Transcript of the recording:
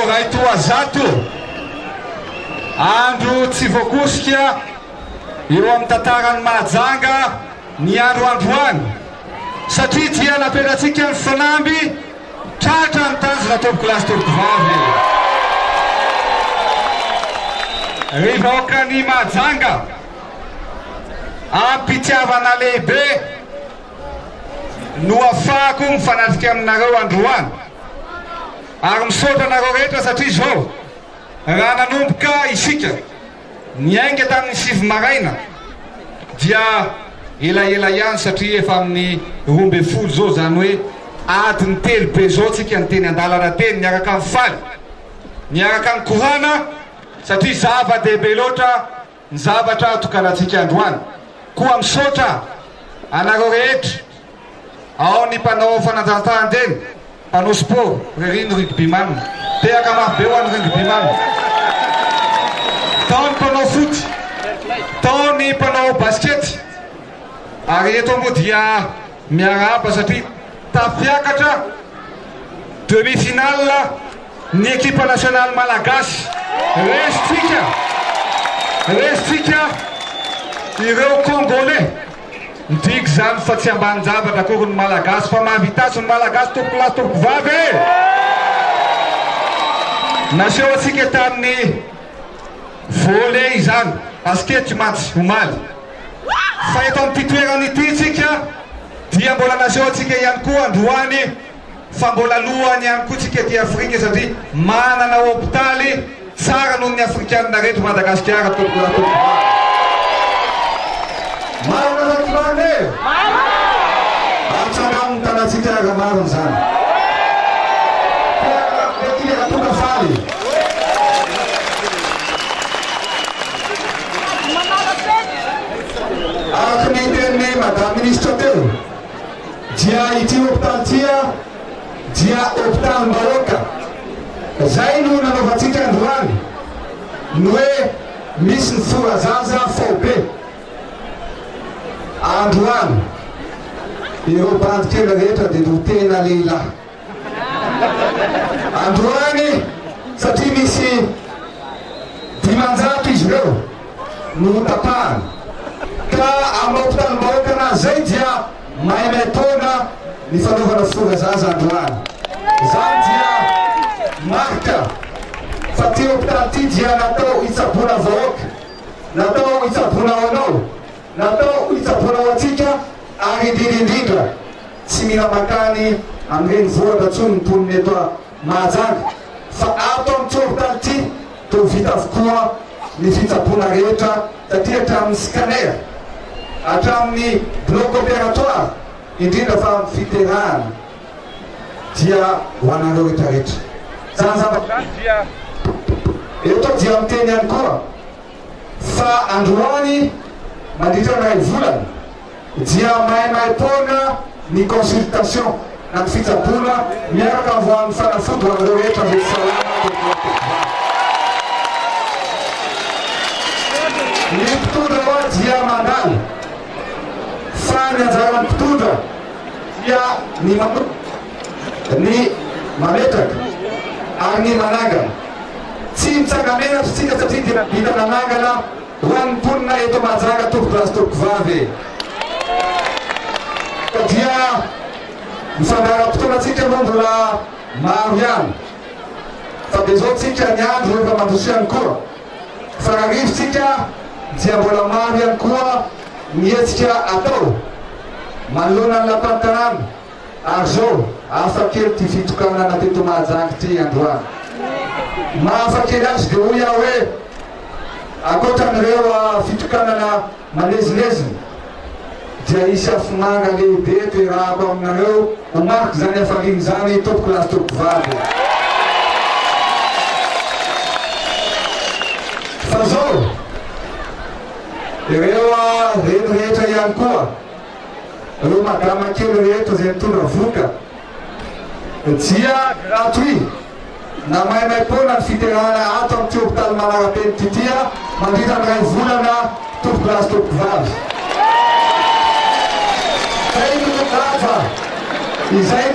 raha toa zato andro tsy voakosika eo amin'ny tantarany Mahajanga ny androany satria dia naperatsika ny fanamby tratra ny tanjona tompoko lasy tompoko vavy rehefa ny Mahajanga ampitiavana lehibe no afahako mifanatrika aminareo androany ary misaotra anareo rehetra satria zao raha nanomboka isika niainga tamin'ny sivy maraina dia elaela ihany satria efa amin'ny 12 zao zany hoe adiny telo be zao tsika ny teny andalana teny niaraka amin'ny faly niaraka amin'ny korana satria zava-dehibe loatra ny zavatra atokanatsika androany koa misaotra anareo rehetra ao ny mpanao fanatanjahantena mpanao sport reriny rugbyman tehaka marobe ho an'ny rugbyman tao ny mpanao foot tao ny mpanao basket ary eto moa dia miarahaba satria tafiakatra demi-finale ny ekipa nationale malagasy resitsika ireo congolais ndiky zany fa tsy ambany zavatra akory ny malagasy fa mahavitasy ny malagasy tompoko lasy tompoko vavy naseho atsika tamin'ny volley izany basket match omaly fa eto amin'ity toerana ity tsika dia mbola naseho atsika ihany koa androany fa mbola lohany ihany koa tsika ty Afrika satria manana hôpitaly tsara noho ny afrikanina reto Madagasikara tompoko lasy tompoko vavy marina zakivane atsagamo tanatsika marina zany ety atoka faly araka ny teniny madame ministre teo dia ity hôpitaly tia dia hôpitaly-bahoaka zay no nanaovantsika androany no hoe misy ny forazaza fao be androany ireo bandy kely rehetra dia no tena lehilahy androany satria misy 500 izy ireo no tapahany ka amin'ny hôpitaly-bahoaka anazy zay dia mahay taona ny fanaovana forazaza androany zany dia marika fa ty hôpitaly ty dia natao hitsabona vahoaka natao hitsabona ho anao natao hitsabona ho atsika ary indrindrindrindra tsy mila makany amin'ireny vohatra tsony ny poniny eto Mahajanga fa ato amin'ny ty hôpitaly ty to vita avokoa ny fitsabona rehetra satria hatramin'ny scanner hatramin'ny bloc opératoire indrindra fa amin'ny fiterahana dia ho anareo rehetrarehetra zany zavatra dia eto dia miteny ihany koa fa androany mandritra ny ray volana dia mahay taona ny consultation na ny fitsabona miaraka avoan'ny fanafody ho anareo rehetra mety salama ny mpitondra hoa dia mandalo fa ny anjaran'ny mpitondra dia ny mametraka ary ny manangana tsy mitsangamena tsika satria dia vita nanangana ho an'ny mponina eto Mahajanga tompoko lasy tompoko vavy dia mifandaram-potoanatsika moa mbola maro ihany fa dia zao tsika ny andro rehefa mandroso ihany koa fa raha rivotsika dia mbola maro ihany koa mihetsika atao manoloana ny lapantanàna ary zao afakely ty fitokanana teto Mahajanga ty androany mahafakely azy dia hoy aho hoe akoatran'ireo fitokanana manezileziny dia isy afinanga lehibe toerahako aminareo homariky zany afariny zany tompoko lasy tompoko vavy fa zao ireo reny rehetra ihany koa ireo madama kely rehetra zay mitondra voka dia gratuit na mahay pona ny fiterahana ato amin'ny ty hôpitaly manara-peny titia mandritra ny ray volana tompoko lasy tompoko vavy izay